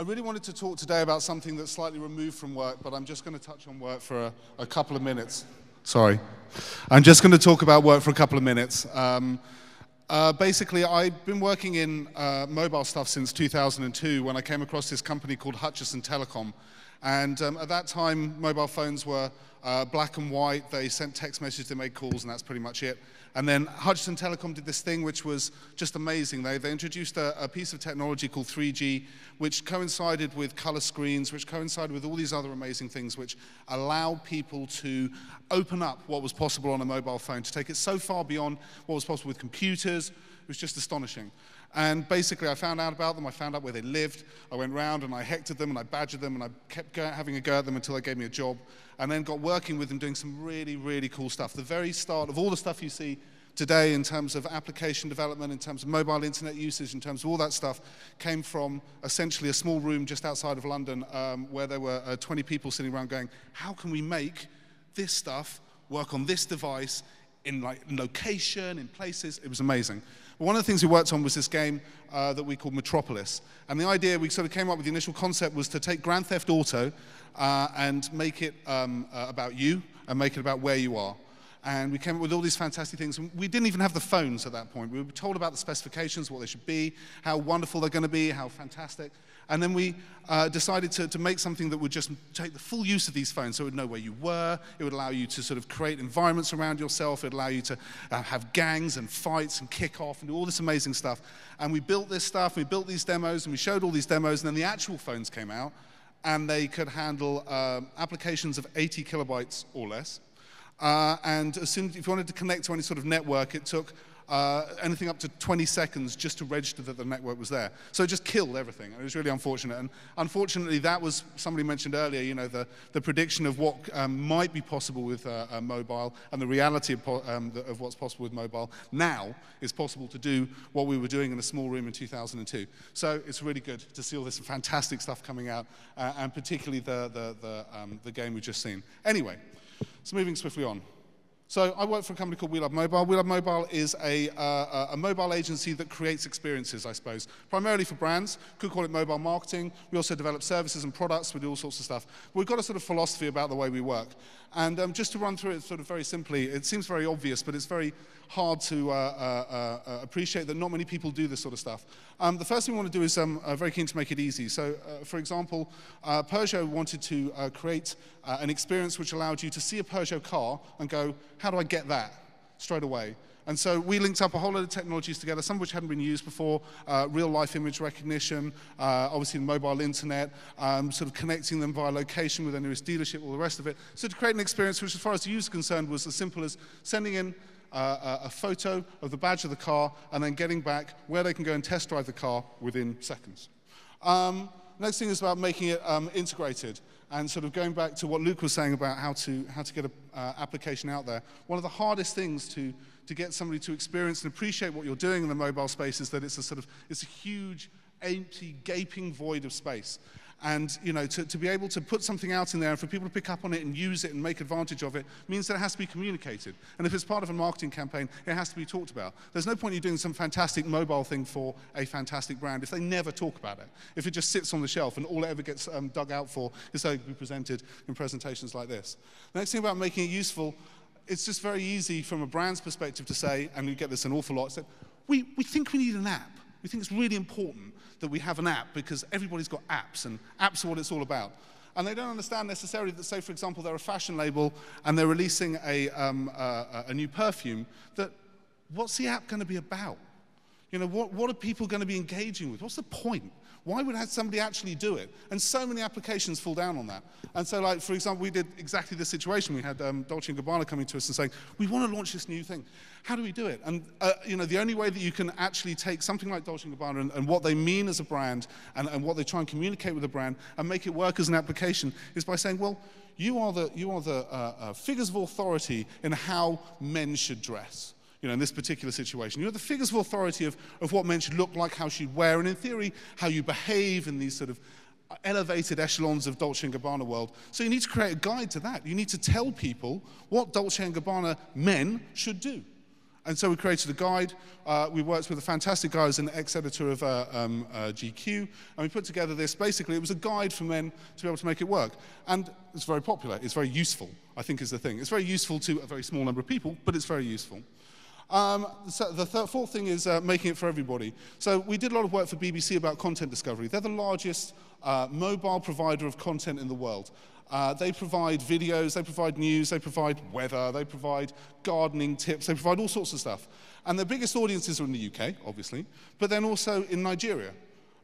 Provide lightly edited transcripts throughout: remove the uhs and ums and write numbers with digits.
I really wanted to talk today about something that's slightly removed from work, but I'm just going to touch on work for a couple of minutes. Sorry. I'm just going to talk about work for a couple of minutes. Basically, I've been working in mobile stuff since 2002 when I came across this company called Hutchison Telecom. And at that time, mobile phones were black and white. They sent text messages, they made calls, and that's pretty much it. And then Hutchison Telecom did this thing which was just amazing. They introduced a piece of technology called 3G, which coincided with color screens, which coincided with all these other amazing things, which allowed people to open up what was possible on a mobile phone, to take it so far beyond what was possible with computers. It was just astonishing. And basically, I found out about them, I found out where they lived, I went round and I hectored them and I badgered them and I kept having a go at them until they gave me a job, and then got working with them doing some really, really cool stuff. The very start of all the stuff you see today in terms of application development, in terms of mobile internet usage, in terms of all that stuff, came from essentially a small room just outside of London where there were 20 people sitting around going, how can we make this stuff work on this device in location, in places? It was amazing. One of the things we worked on was this game that we called Metropolis. And the idea we sort of came up with, the initial concept was to take Grand Theft Auto and make it about you and make it about where you are. And we came up with all these fantastic things. We didn't even have the phones at that point. We were told about the specifications, what they should be, how wonderful they're going to be, how fantastic. And then we decided to make something that would just take the full use of these phones, so it would know where you were, it would allow you to sort of create environments around yourself, it would allow you to have gangs and fights and kick off and do all this amazing stuff. And we built this stuff, we built these demos, and we showed all these demos, and then the actual phones came out, and they could handle applications of 80 kilobytes or less. And as soon as, if you wanted to connect to any sort of network, it took anything up to 20 seconds just to register that the network was there. So it just killed everything. It was really unfortunate. And unfortunately, that was, somebody mentioned earlier, you know, the prediction of what might be possible with mobile, and the reality of what's possible with mobile now is possible to do what we were doing in a small room in 2002. So it's really good to see all this fantastic stuff coming out, and particularly the game we've just seen. Anyway, so moving swiftly on. So I work for a company called We Love Mobile. We Love Mobile is a mobile agency that creates experiences, I suppose, primarily for brands. Could call it mobile marketing. We also develop services and products. We do all sorts of stuff. But we've got a sort of philosophy about the way we work. And just to run through it sort of very simply, it seems very obvious, but it's very hard to appreciate that not many people do this sort of stuff. The first thing we want to do is very keen to make it easy. So, for example, Peugeot wanted to create an experience which allowed you to see a Peugeot car and go, how do I get that straight away? And so we linked up a whole lot of technologies together, some of which hadn't been used before, real-life image recognition, obviously the mobile internet, sort of connecting them via location with their nearest dealership, all the rest of it. So to create an experience which, as far as the user is concerned, was as simple as sending in a photo of the badge of the car and then getting back where they can go and test drive the car within seconds. Next thing is about making it integrated, and sort of going back to what Luke was saying about how to get an application out there. One of the hardest things to get somebody to experience and appreciate what you're doing in the mobile space is that it's a huge, empty, gaping void of space. And you know, to be able to put something out in there and for people to pick up on it and use it and make advantage of it means that it has to be communicated. And if it's part of a marketing campaign, it has to be talked about. There's no point in you doing some fantastic mobile thing for a fantastic brand if they never talk about it. If it just sits on the shelf and all it ever gets dug out for is so it can be presented in presentations like this. The next thing about making it useful, it's just very easy from a brand's perspective to say, and we get this an awful lot, so we think we need an app. We think it's really important that we have an app because everybody's got apps, and apps are what it's all about. And they don't understand necessarily that, say, for example, they're a fashion label and they're releasing a new perfume, that what's the app going to be about? You know, what are people going to be engaging with? What's the point? Why would somebody actually do it? And so many applications fall down on that. And so, like, for example, we did exactly this situation. We had Dolce & Gabbana coming to us and saying, we want to launch this new thing. How do we do it? And, you know, the only way that you can actually take something like Dolce & Gabbana and what they mean as a brand and what they try and communicate with a brand and make it work as an application is by saying, well, you are the figures of authority in how men should dress. You know, in this particular situation. You're the figures of authority of what men should look like, how should wear, and in theory, how you behave in these sort of elevated echelons of Dolce & Gabbana world. So you need to create a guide to that. You need to tell people what Dolce & Gabbana men should do. And so we created a guide. We worked with a fantastic guy who's an ex-editor of GQ, and we put together this. Basically, it was a guide for men to be able to make it work. And it's very popular. It's very useful, I think is the thing. It's very useful to a very small number of people, but it's very useful. So the fourth thing is making it for everybody. So we did a lot of work for BBC about content discovery. They're the largest mobile provider of content in the world. They provide videos, they provide news, they provide weather, they provide gardening tips, they provide all sorts of stuff. And their biggest audiences are in the UK, obviously, but then also in Nigeria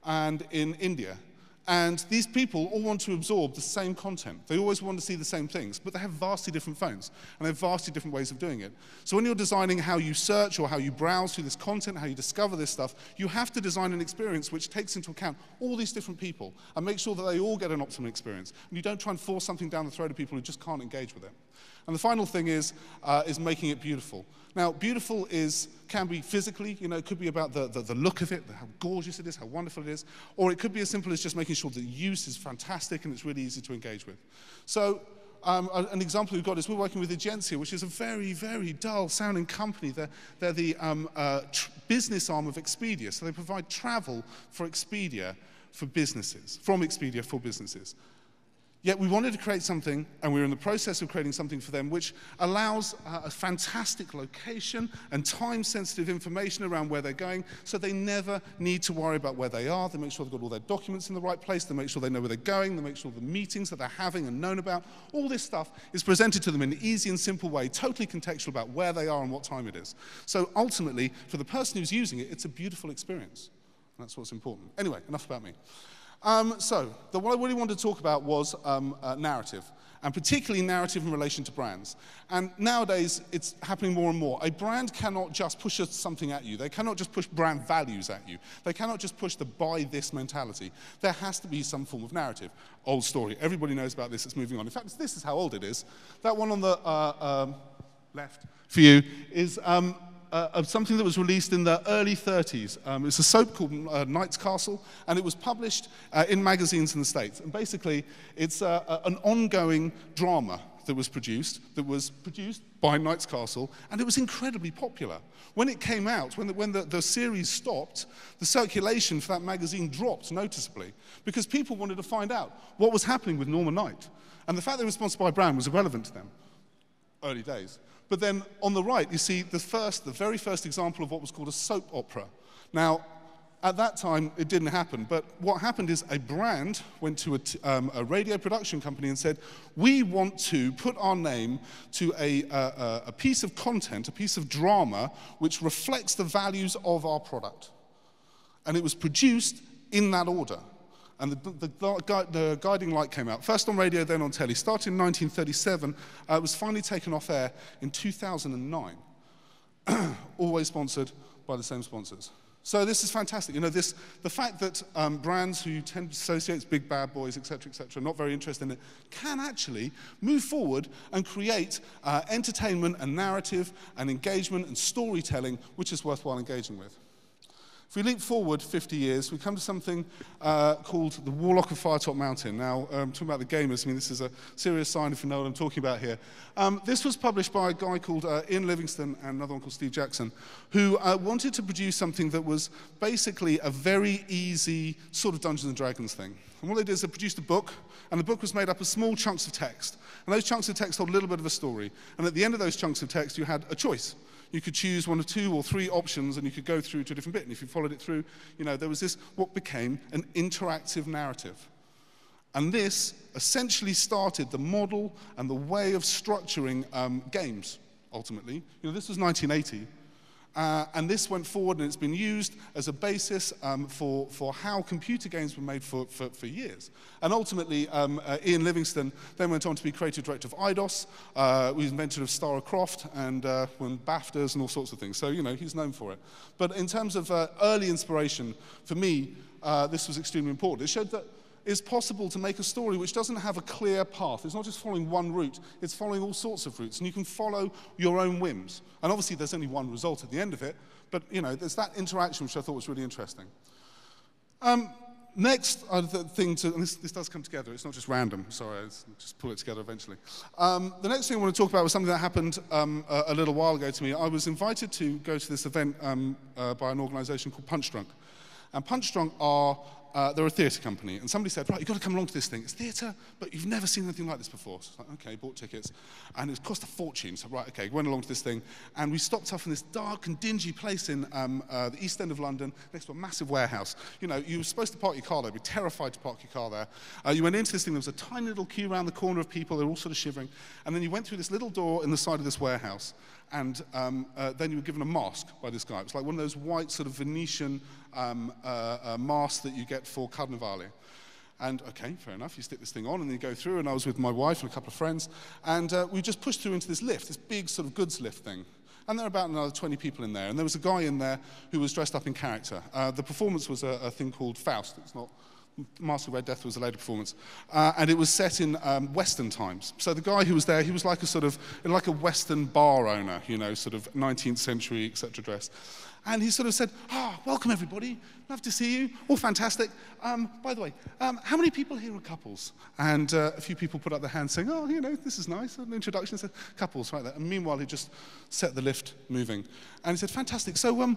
and in India. And these people all want to absorb the same content. They always want to see the same things, but they have vastly different phones, and they have vastly different ways of doing it. So when you're designing how you search or how you browse through this content, how you discover this stuff, you have to design an experience which takes into account all these different people and make sure that they all get an optimal experience. And you don't try and force something down the throat of people who just can't engage with it. And the final thing is making it beautiful. Now, beautiful can be physically, it could be about the look of it, how gorgeous it is, how wonderful it is, or it could be as simple as just making sure that the use is fantastic and it's really easy to engage with. So an example we've got is we're working with Agencia, which is a very, very dull-sounding company. They're the business arm of Expedia, so they provide travel for Expedia for businesses, from Expedia for businesses. Yet we wanted to create something, and we were in the process of creating something for them, which allows a fantastic location and time-sensitive information around where they're going, so they never need to worry about where they are. They make sure they've got all their documents in the right place. They make sure they know where they're going. They make sure the meetings that they're having are known about. All this stuff is presented to them in an easy and simple way, totally contextual about where they are and what time it is. So ultimately, for the person who's using it, it's a beautiful experience. And that's what's important. Anyway, enough about me. What I really wanted to talk about was narrative, and particularly narrative in relation to brands. And nowadays, it's happening more and more. A brand cannot just push something at you. They cannot just push brand values at you. They cannot just push the buy this mentality. There has to be some form of narrative. Old story. Everybody knows about this. It's moving on. In fact, this is how old it is. That one on the left for you is of something that was released in the early 30s. It's a soap called Knight's Castle, and it was published in magazines in the States. And basically, it's an ongoing drama that was produced by Knight's Castle, and it was incredibly popular. When it came out, when the series stopped, the circulation for that magazine dropped noticeably, because people wanted to find out what was happening with Norma Knight. And the fact that it was sponsored by a brand was irrelevant to them. Early days. But then on the right, you see the very first example of what was called a soap opera. Now, at that time, it didn't happen. But what happened is a brand went to a radio production company and said, we want to put our name to a piece of content, a piece of drama, which reflects the values of our product. And it was produced in that order. And the guiding light came out, first on radio, then on telly. Started in 1937, it was finally taken off air in 2009. Always sponsored by the same sponsors. So this is fantastic. The fact that brands who tend to associate big bad boys, et cetera, not very interested in it, can actually move forward and create entertainment and narrative and engagement and storytelling, which is worthwhile engaging with. If we leap forward 50 years, we come to something called the Warlock of Firetop Mountain. Now, talking about the gamers, this is a serious sign if you know what I'm talking about here. This was published by a guy called Ian Livingstone and another one called Steve Jackson, who wanted to produce something that was basically a very easy sort of Dungeons & Dragons thing. And what they did is they produced a book, and the book was made up of small chunks of text. And those chunks of text told a little bit of a story. And at the end of those chunks of text, you had a choice. You could choose one of 2 or 3 options, and you could go through to a different bit. And if you followed it through, there was this, what became an interactive narrative. And this essentially started the model and the way of structuring games, ultimately. This was 1980. And this went forward, and it's been used as a basis for how computer games were made for years. And ultimately, Ian Livingstone then went on to be creative director of IDOS, was inventor of Star Croft, and won BAFTAs and all sorts of things. So, he's known for it. But in terms of early inspiration, for me, this was extremely important. It showed that it's possible to make a story which doesn't have a clear path. It's not just following one route, it's following all sorts of routes, and you can follow your own whims. And obviously there's only one result at the end of it, but there's that interaction which I thought was really interesting. Next thing to, and this does come together, it's not just random, sorry, I'll just pull it together eventually. The next thing I want to talk about was something that happened a little while ago to me. I was invited to go to this event by an organisation called Punch Drunk. And Punch Drunk they're a theatre company, and somebody said, right, you've got to come along to this thing. It's theatre, but you've never seen anything like this before. So I was like, okay, bought tickets, and it cost a fortune. So right, okay, went along to this thing, and we stopped off in this dark and dingy place in the East End of London, next to a massive warehouse. You know, you were supposed to park your car there, be terrified to park your car there. You went into this thing, there was a tiny little queue around the corner of people, they were all sort of shivering, and then you went through this little door in the side of this warehouse, and then you were given a mask by this guy. It was like one of those white sort of Venetian masks that you get for Carnivale. And okay, fair enough, you stick this thing on and then you go through, and I was with my wife and a couple of friends, and we just pushed through into this lift, this big sort of goods lift thing. And there were about another 20 people in there, and there was a guy in there who was dressed up in character. The performance was a thing called Faust. It's not Mask of Red Death was a later performance, and it was set in Western times. So the guy who was there, he was like a sort of, like a Western bar owner, you know, sort of 19th century, etc. dress. And he sort of said, welcome everybody, love to see you, all fantastic. By the way, how many people here are couples? And a few people put up their hands saying, oh, you know, this is nice, an introduction. He said, couples, right there. And meanwhile, he just set the lift moving. And he said, fantastic. So would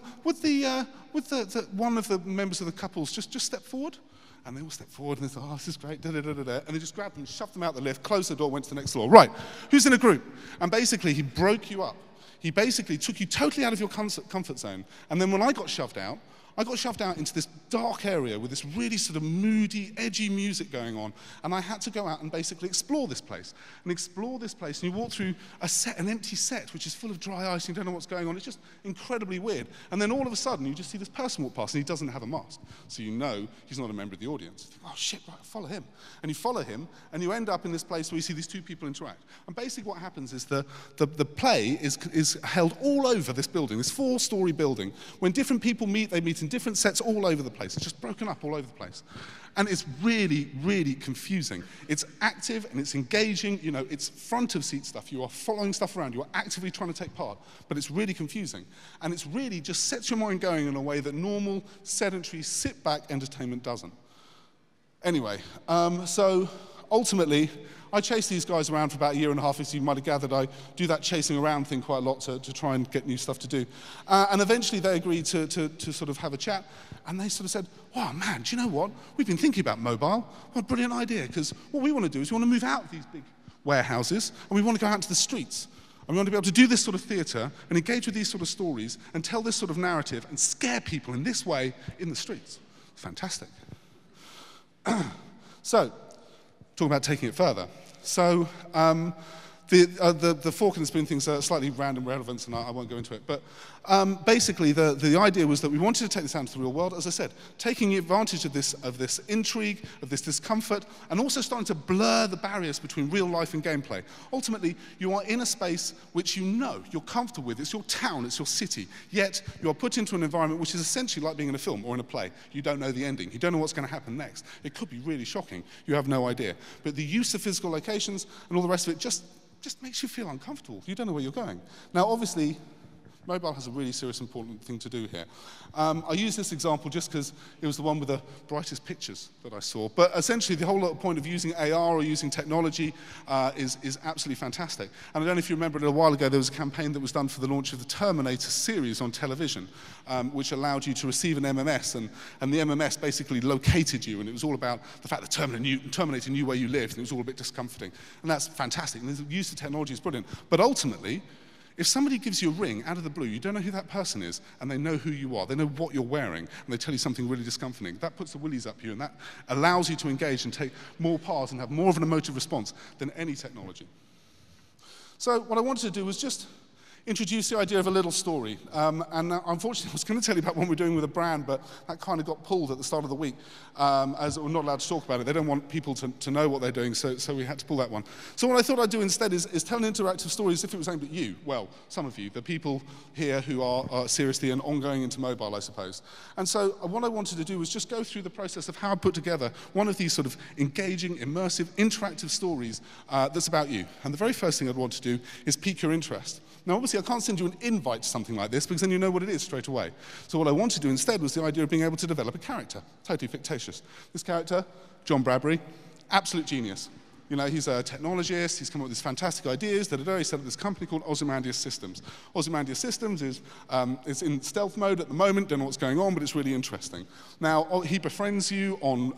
one of the members of the couples just step forward? And they all stepped forward and they thought, oh, this is great, da-da-da-da-da. And they just grabbed them, shoved them out the lift, closed the door, went to the next floor. Right, who's in a group? And basically, he broke you up. He basically took you totally out of your comfort zone. And then when I got shoved out into this dark area with this really sort of moody, edgy music going on, and I had to go out and basically explore this place. And you walk through an empty set, which is full of dry ice, and you don't know what's going on. It's just incredibly weird. And then all of a sudden, you just see this person walk past, and he doesn't have a mask. So you know he's not a member of the audience. You think, oh shit, right, follow him. And you follow him, and you end up in this place where you see these two people interact. And basically what happens is the play is held all over this building, this 4-story building. When different people meet, they meet in different sets all over the place. It's just broken up all over the place. And it's really, really confusing. It's active and it's engaging, you know, it's front of seat stuff. You are following stuff around, you are actively trying to take part, but it's really confusing. And it's really just sets your mind going in a way that normal, sedentary, sit-back entertainment doesn't. Anyway, so ultimately, I chased these guys around for about a year and a half. As you might have gathered, I do that chasing around thing quite a lot to try and get new stuff to do. And eventually they agreed to sort of have a chat, and they sort of said, wow, man, do you know what? We've been thinking about mobile. What a brilliant idea, because what we want to do is we want to move out of these big warehouses, and we want to go out into the streets. And we want to be able to do this sort of theatre and engage with these sort of stories and tell this sort of narrative and scare people in this way in the streets. Fantastic. So, talking about taking it further. So the fork and the spoon thing's slightly random relevance, and I won't go into it. But basically, the idea was that we wanted to take this out into the real world, as I said, taking advantage of this intrigue, of this discomfort, and also starting to blur the barriers between real life and gameplay. Ultimately, you are in a space which you know, you're comfortable with. It's your town, it's your city. Yet, you are put into an environment which is essentially like being in a film or in a play. You don't know the ending. You don't know what's going to happen next. It could be really shocking. You have no idea. But the use of physical locations and all the rest of it just makes you feel uncomfortable. You don't know where you're going. Now, obviously, mobile has a really serious, important thing to do here. I use this example just because it was the one with the brightest pictures that I saw. But essentially, the whole point of using AR or using technology is absolutely fantastic. And I don't know if you remember, a little while ago, there was a campaign that was done for the launch of the Terminator series on television, which allowed you to receive an MMS, and the MMS basically located you, and it was all about the fact that Terminator knew where you lived, and it was all a bit discomforting. And that's fantastic, and the use of technology is brilliant. But ultimately, if somebody gives you a ring out of the blue, you don't know who that person is, and they know who you are, they know what you're wearing, and they tell you something really discomforting, that puts the willies up you, and that allows you to engage and take more part and have more of an emotive response than any technology. So what I wanted to do was just introduce the idea of a little story. And unfortunately, I was going to tell you about one we're doing with a brand, but that kind of got pulled at the start of the week, as we're not allowed to talk about it. They don't want people to know what they're doing, so we had to pull that one. So what I thought I'd do instead is tell an interactive story as if it was aimed at you. Well, some of you, the people here who are seriously and ongoing into mobile, I suppose. And so what I wanted to do was just go through the process of how I put together one of these sort of engaging, immersive, interactive stories that's about you. And the very first thing I'd want to do is pique your interest. Now, obviously, obviously I can't send you an invite to something like this because then you know what it is straight away. So what I wanted to do instead was the idea of being able to develop a character, totally fictitious. This character, John Bradbury, absolute genius. You know, he's a technologist, he's come up with these fantastic ideas that he set up this company called Ozymandias Systems. Ozymandias Systems is in stealth mode at the moment, don't know what's going on, but it's really interesting. Now, he befriends you on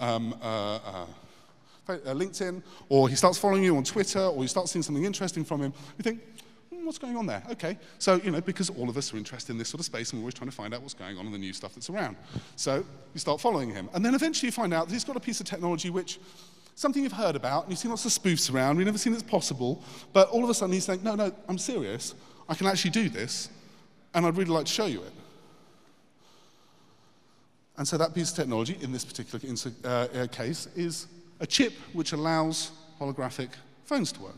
LinkedIn, or he starts following you on Twitter, or you start seeing something interesting from him. You think, what's going on there? Okay, so, you know, because all of us are interested in this sort of space and we're always trying to find out what's going on in the new stuff that's around. So you start following him. And then eventually you find out that he's got a piece of technology which, something you've heard about, and you've seen lots of spoofs around, we've never seen it's possible, but all of a sudden he's saying, no, I'm serious, I can actually do this, and I'd really like to show you it. And so that piece of technology, in this particular case, is a chip which allows holographic phones to work.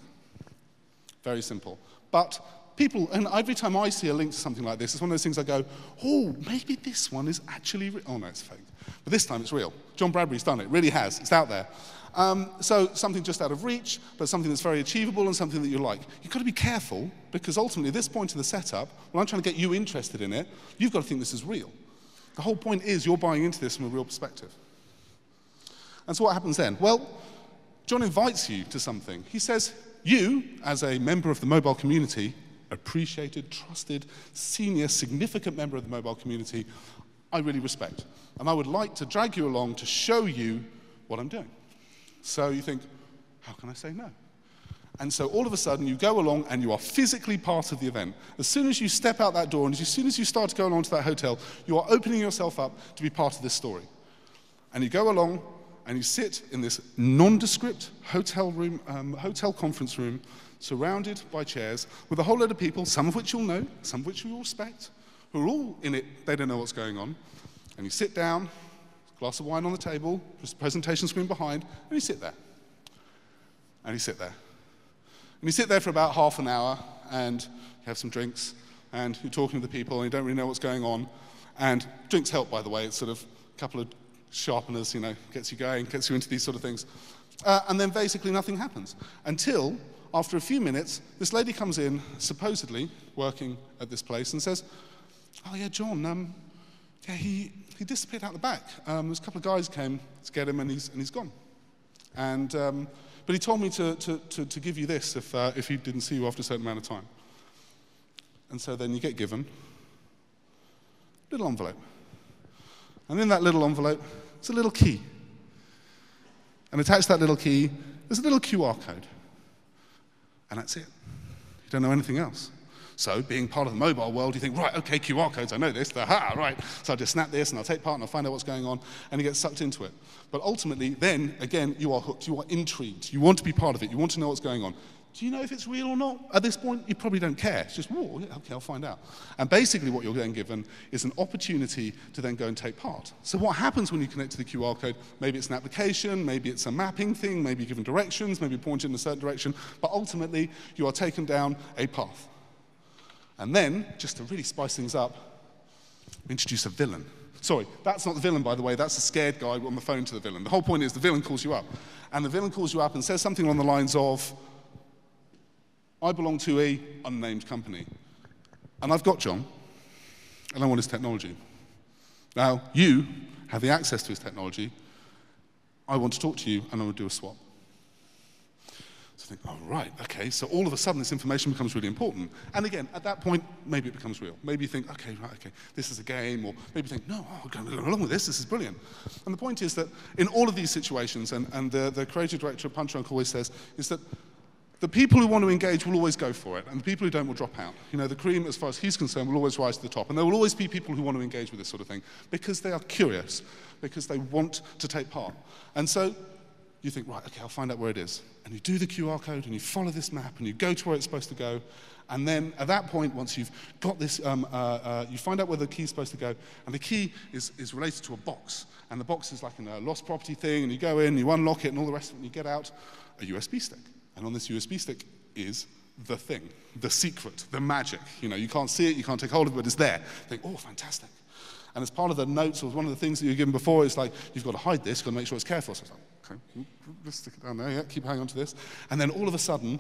Very simple. But people, and every time I see a link to something like this, it's one of those things I go, oh, maybe this one is actually real. Oh no, it's fake. But this time it's real. John Bradbury's done it, really has, it's out there. So something just out of reach, but something that's very achievable and something that you like. You've got to be careful, because ultimately at this point in the setup, when I'm trying to get you interested in it, you've got to think this is real. The whole point is you're buying into this from a real perspective. And so what happens then? Well, John invites you to something. He says, you, as a member of the mobile community, appreciated, trusted, senior, significant member of the mobile community, I really respect. And I would like to drag you along to show you what I'm doing. So you think, how can I say no? And so all of a sudden you go along and you are physically part of the event. As soon as you step out that door and as soon as you start to go along to that hotel, you are opening yourself up to be part of this story. And you go along and you sit in this nondescript hotel room, hotel conference room, surrounded by chairs with a whole load of people, some of which you'll know, some of which you will respect, who are all in it, they don't know what's going on. And you sit down, glass of wine on the table, presentation screen behind, and you sit there. And you sit there. And you sit there for about half an hour, and you have some drinks, and you're talking to the people, and you don't really know what's going on. And drinks help, by the way. It's sort of a couple of sharpeners, you know, gets you going, gets you into these sort of things. And then basically nothing happens. Until, after a few minutes, this lady comes in, supposedly working at this place, and says, oh yeah, John, yeah, he disappeared out the back. There's a couple of guys came to get him, and he's gone. And but he told me to give you this if he didn't see you after a certain amount of time. And so then you get given a little envelope. And in that little envelope, there's a little key. And attached to that little key, there's a little QR code. And that's it. You don't know anything else. So, being part of the mobile world, you think, right, okay, QR codes, I know this, right. So I'll just snap this and I'll take part and I'll find out what's going on, and you get sucked into it. But ultimately, then, again, you are hooked, you are intrigued, you want to be part of it, you want to know what's going on. Do you know if it's real or not? At this point, you probably don't care. It's just, whoa, yeah, okay, I'll find out. And basically what you're then given is an opportunity to then go and take part. So what happens when you connect to the QR code? Maybe it's an application, maybe it's a mapping thing, maybe you're given directions, maybe pointed in a certain direction, but ultimately, you are taken down a path. And then, just to really spice things up, we introduce a villain. Sorry, that's not the villain, by the way, that's a scared guy on the phone to the villain. The whole point is the villain calls you up. And the villain calls you up and says something along the lines of, I belong to a unnamed company, and I've got John, and I want his technology. Now, you have the access to his technology. I want to talk to you, and I will do a swap. So I think, oh, right, okay, so all of a sudden this information becomes really important. And again, at that point, maybe it becomes real. Maybe you think, okay, right, okay, this is a game, or maybe you think, no, I'm going to go along with this is brilliant. And the point is that in all of these situations, and the creative director of Punch Drunk always says, is that the people who want to engage will always go for it, and the people who don't will drop out. You know, the cream, as far as he's concerned, will always rise to the top. And there will always be people who want to engage with this sort of thing because they are curious, because they want to take part. And so you think, right, okay, I'll find out where it is. And you do the QR code, and you follow this map, and you go to where it's supposed to go. And then at that point, once you've got this, you find out where the key is supposed to go. And the key is related to a box. And the box is like a lost property thing, and you go in, you unlock it, and all the rest of it, and you get out a USB stick. And on this USB stick is the thing, the secret, the magic. You know, you can't see it, you can't take hold of it, but it's there. You think, oh, fantastic. And as part of the notes, or one of the things that you were given before, is like, you've got to hide this, you've got to make sure it's careful. So it's like, okay, let's stick it down there, yeah, keep hanging on to this. And then all of a sudden,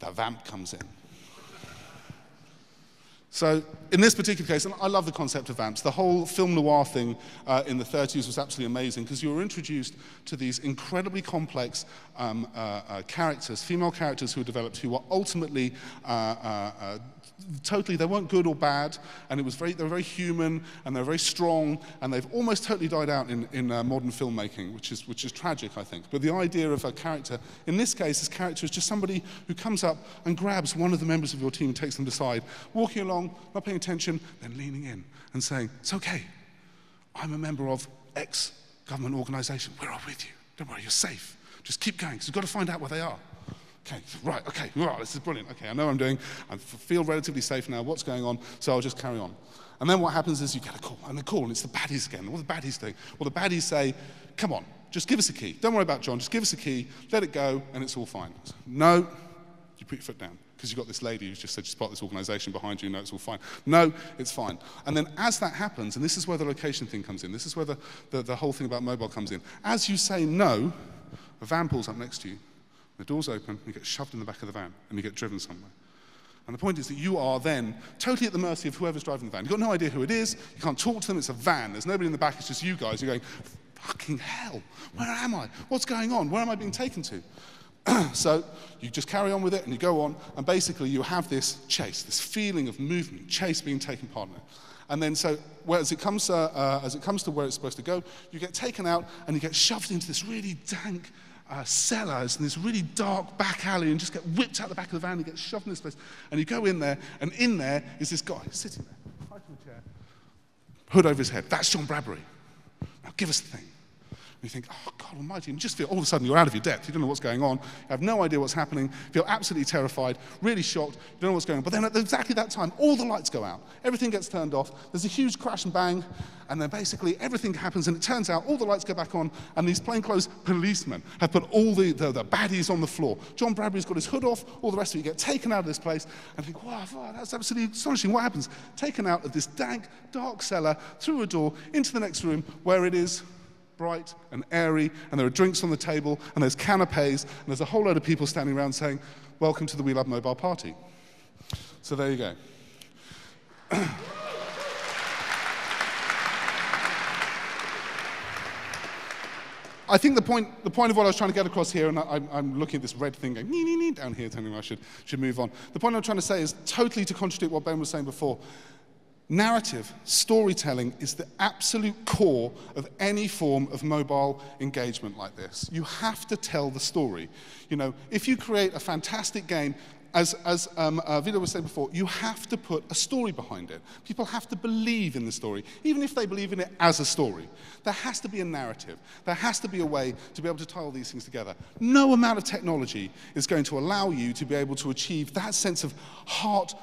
the vamp comes in. So in this particular case, and I love the concept of vamps, the whole film noir thing in the 30s was absolutely amazing because you were introduced to these incredibly complex characters, female characters who were developed who were ultimately totally, they weren't good or bad, and they were very human, and they were very strong, and they've almost totally died out in modern filmmaking, which is tragic, I think. But the idea of a character, in this case, this character is just somebody who comes up and grabs one of the members of your team and takes them to the side, walking along, not paying attention, then leaning in and saying, it's okay, I'm a member of X government organization, we're all with you, don't worry, you're safe, just keep going, because we've got to find out where they are. Okay, right, okay, right, this is brilliant. Okay, I know what I'm doing. I feel relatively safe now. What's going on? So I'll just carry on. And then what happens is you get a call, and it's the baddies again. What are the baddies doing? Well, the baddies say, come on, just give us a key. Don't worry about John, just give us a key, let it go, and it's all fine. So, no, you put your foot down, because you've got this lady who's just said she's part of this organization behind you, no, it's all fine. No, it's fine. And then as that happens, and this is where the location thing comes in, this is where the whole thing about mobile comes in. As you say no, a van pulls up next to you, the door's open, you get shoved in the back of the van, and you get driven somewhere. And the point is that you are then totally at the mercy of whoever's driving the van. You've got no idea who it is, you can't talk to them, it's a van, there's nobody in the back, it's just you guys. You're going, fucking hell, where am I? What's going on? Where am I being taken to? So you just carry on with it, and you go on, and basically you have this chase, this feeling of movement, chase being taken part in it. And then so as it comes to where it's supposed to go, you get taken out, and you get shoved into this really dank, cellars in this really dark back alley and just get whipped out the back of the van and get shoved in this place. And you go in there, and in there is this guy sitting there, right in a chair, hood over his head. That's John Bradbury. Now give us the thing. And you think, oh, God almighty, and you just feel all of a sudden you're out of your depth. You don't know what's going on. You have no idea what's happening. You feel absolutely terrified, really shocked. You don't know what's going on. But then at exactly that time, all the lights go out. Everything gets turned off. There's a huge crash and bang. And then basically everything happens, and it turns out all the lights go back on, and these plainclothes policemen have put all the baddies on the floor. John Bradbury's got his hood off, all the rest of you get taken out of this place, and think, wow, that's absolutely astonishing. What happens? Taken out of this dank, dark cellar, through a door, into the next room, where it is bright and airy, and there are drinks on the table, and there's canapes, and there's a whole load of people standing around saying, welcome to the We Love Mobile party. So there you go. I think the point of what I was trying to get across here, and I'm looking at this red thing going nee, down here, telling me I should move on. The point I'm trying to say is totally to contradict what Ben was saying before. Narrative, storytelling is the absolute core of any form of mobile engagement like this. You have to tell the story. You know, if you create a fantastic game, as Vida was saying before, you have to put a story behind it. People have to believe in the story, even if they believe in it as a story. There has to be a narrative. There has to be a way to be able to tie all these things together. No amount of technology is going to allow you to be able to achieve that sense of heart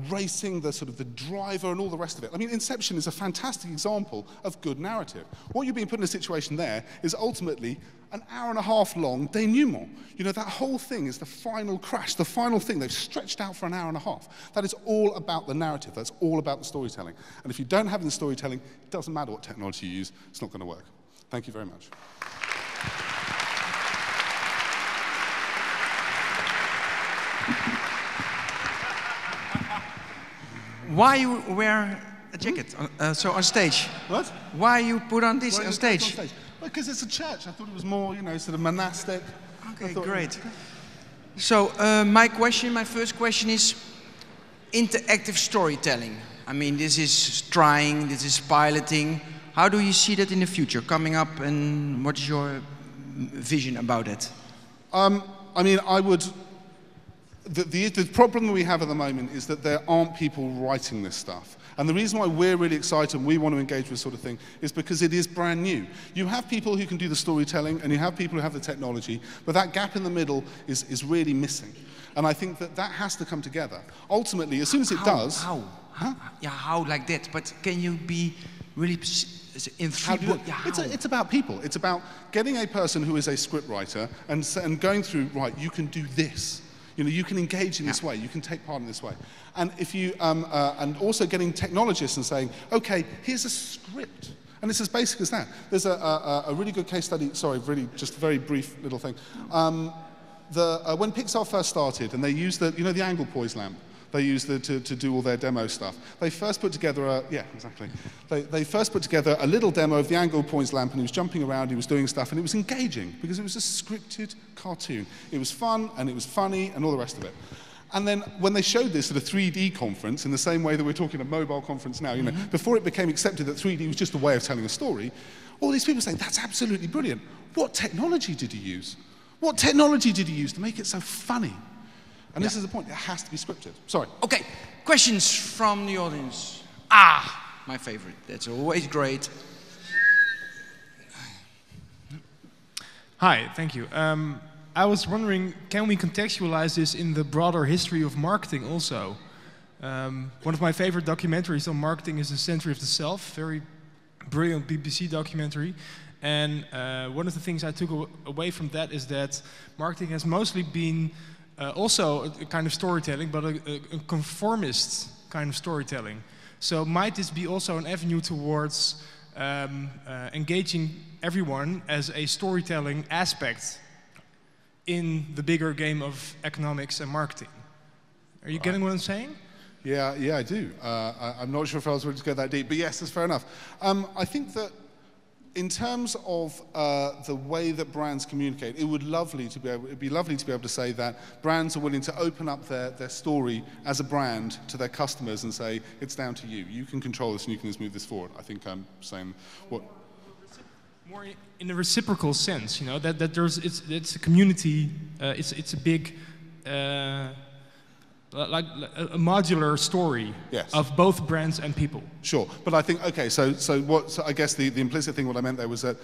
racing, the sort of the driver and all the rest of it. I mean, Inception is a fantastic example of good narrative. What you're being put in a situation there is ultimately an hour-and-a-half long denouement. You know, that whole thing is the final crash, the final thing. They've stretched out for an hour and a half. That is all about the narrative. That's all about the storytelling. And if you don't have the storytelling, it doesn't matter what technology you use. It's not going to work. Thank you very much. Why you wear a jacket so on stage? What? Why you put on this on stage? Because it's a church. I thought it was more, you know, sort of monastic. Okay, great. So my first question is interactive storytelling. I mean, this is trying, this is piloting. How do you see that in the future coming up, and what is your vision about it? I mean, I would. The problem we have at the moment is that there aren't people writing this stuff. And the reason why we're really excited and we want to engage with this sort of thing is because it is brand new. You have people who can do the storytelling, and you have people who have the technology, but that gap in the middle is really missing. And I think that that has to come together. Ultimately, as soon as it does... How? Huh? Yeah, how like that? But can you be really in It's about people. It's about getting a person who is a scriptwriter and going through, right, you can do this. You know, you can engage in this way, you can take part in this way. And if you, and also getting technologists and saying, okay, here's a script. And it's as basic as that. There's a really good case study, sorry, really just a very brief little thing. When Pixar first started and they used the, you know, the angle poise lamp, they use to do all their demo stuff. They first put together They first put together a little demo of the angle points lamp, and he was jumping around, he was doing stuff, and it was engaging because it was a scripted cartoon. It was fun, and it was funny, and all the rest of it. And then when they showed this at a 3D conference, in the same way that we're talking a mobile conference now, you know, before it became accepted that 3D was just a way of telling a story, all these people saying, that's absolutely brilliant. What technology did you use? What technology did you use to make it so funny? And this is the point, it has to be scripted. Sorry. Okay, questions from the audience. Ah, my favorite, that's always great. Hi, thank you. I was wondering, can we contextualize this in the broader history of marketing also? One of my favorite documentaries on marketing is The Century of the Self, very brilliant BBC documentary. And one of the things I took away from that is that marketing has mostly been also a kind of storytelling, but a conformist kind of storytelling. So might this be also an avenue towards engaging everyone as a storytelling aspect in the bigger game of economics and marketing? Are you getting what I'm saying? Yeah, I do. I'm not sure if I was ready to go that deep, but yes, that's fair enough. I think that in terms of the way that brands communicate, it'd be lovely to be able to say that brands are willing to open up their story as a brand to their customers and say, it's down to you. You can control this and you can just move this forward. I think I'm saying what... More in a reciprocal sense, you know, that it's a community, it's a big, like a modular story of both brands and people. Sure, but I think, okay, so I guess the implicit thing, what I meant there was that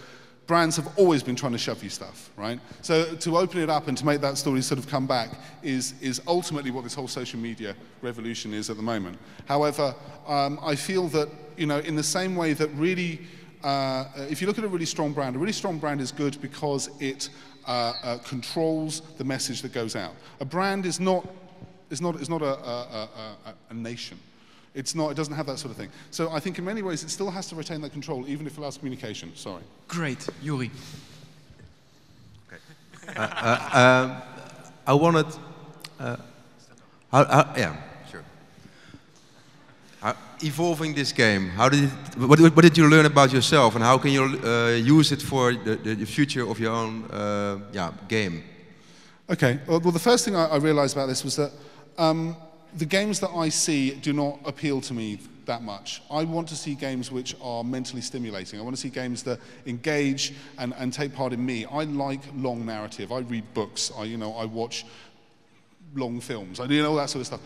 brands have always been trying to shove you stuff, right? So to open it up and to make that story sort of come back is ultimately what this whole social media revolution is at the moment. However, I feel that, you know, in the same way that really, if you look at a really strong brand is good because it controls the message that goes out. A brand is not a nation. It doesn't have that sort of thing. So I think in many ways it still has to retain that control, even if it allows communication. Sorry. Great, Yuri. Okay. I wanted. Yeah, sure. Evolving this game, what did you learn about yourself, and how can you use it for the future of your own game? Okay. Well, the first thing I realized about this was that the games that I see do not appeal to me that much. I want to see games which are mentally stimulating. I want to see games that engage and take part in me. I like long narrative. I read books. I watch long films. I do all that sort of stuff.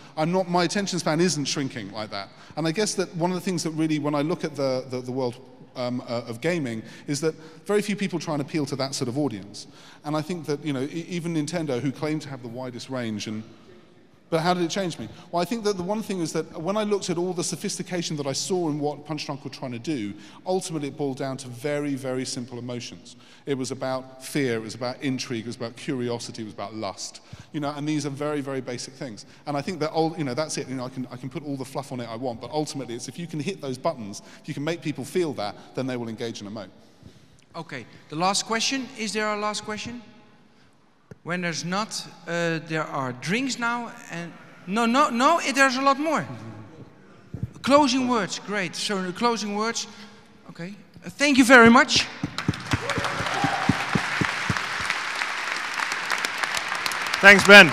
My attention span isn't shrinking like that. And I guess that one of the things that really, when I look at the world of gaming, is that very few people try and appeal to that sort of audience. And I think that, you know, even Nintendo, who claim to have the widest range, but how did it change me? Well, I think that the one thing is that when I looked at all the sophistication that I saw in what Punch Drunk were trying to do, ultimately it boiled down to very, very simple emotions. It was about fear, it was about intrigue, it was about curiosity, it was about lust. You know, and these are very, very basic things. And I think that, you know, that's it. You know, I can put all the fluff on it I want, but ultimately it's if you can hit those buttons, if you can make people feel that, then they will engage and emote. Okay, the last question. Is there a last question? When there's not, there are drinks now, and no, there's a lot more. Closing words, great. So the closing words, okay. Thank you very much. Thanks, Ben.